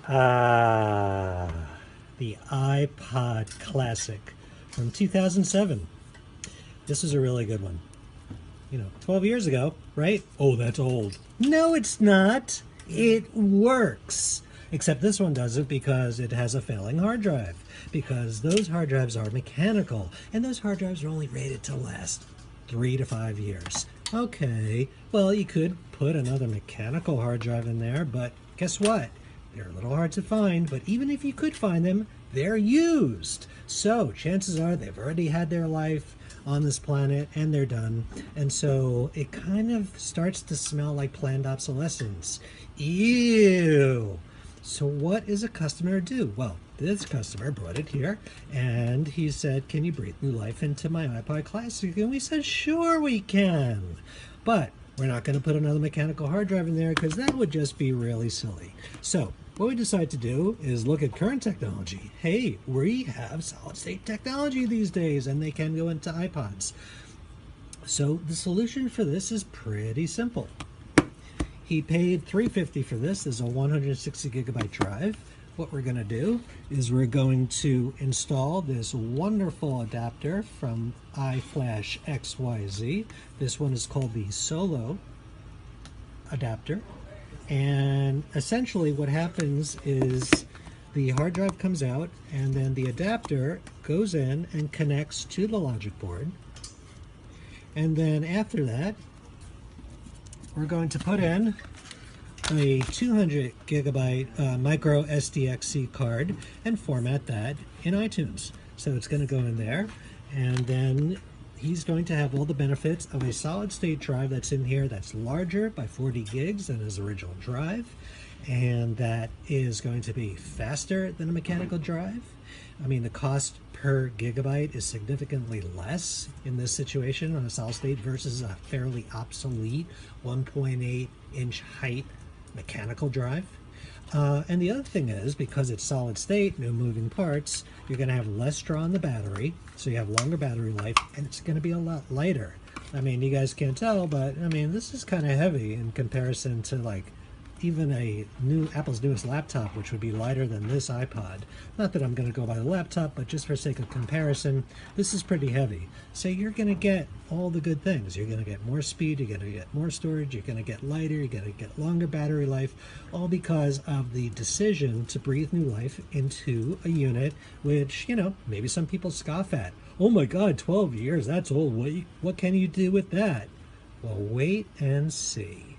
Ah, the iPod Classic from 2007. This is a really good one. 12 years ago, right? Oh, that's old. No, it's not. It works. Except this one doesn't because it has a failing hard drive. Because those hard drives are mechanical, and those hard drives are only rated to last 3 to 5 years. Okay, well, you could put another mechanical hard drive in there, but guess what? They're a little hard to find, but even if you could find them, they're used. So chances are they've already had their life on this planet and they're done. And so it kind of starts to smell like planned obsolescence. Ew. So what is a customer do? Well, this customer brought it here and he said, can you breathe new life into my iPod Classic? And we said, sure we can. But we're not going to put another mechanical hard drive in there because that would just be really silly. So what we decided to do is look at current technology. Hey, we have solid state technology these days and they can go into iPods. So the solution for this is pretty simple. He paid $350 for this. There's a 160 gigabyte drive. What we're going to do is we're going to install this wonderful adapter from iFlash XYZ. This one is called the Solo adapter. And essentially what happens is the hard drive comes out and then the adapter goes in and connects to the logic board. And then after that, we're going to put in a 200 gigabyte micro SDXC card and format that in iTunes. So it's going to go in there, and then he's going to have all the benefits of a solid state drive that's in here that's larger by 40 gigs than his original drive, and that is going to be faster than a mechanical drive. I mean, the cost per gigabyte is significantly less in this situation on a solid state versus a fairly obsolete 1.8 inch height mechanical drive. And the other thing is, because it's solid state, no moving parts, you're going to have less draw on the battery, so you have longer battery life, and it's going to be a lot lighter. I mean, you guys can't tell, but I mean, this is kind of heavy in comparison to like even Apple's newest laptop, which would be lighter than this iPod. Not that I'm going to go by the laptop, but just for sake of comparison, this is pretty heavy. So you're going to get all the good things. You're going to get more speed, you're going to get more storage, you're going to get lighter, you're going to get longer battery life, all because of the decision to breathe new life into a unit, which, maybe some people scoff at. Oh my God, 12 years, that's old. What can you do with that? Well, wait and see.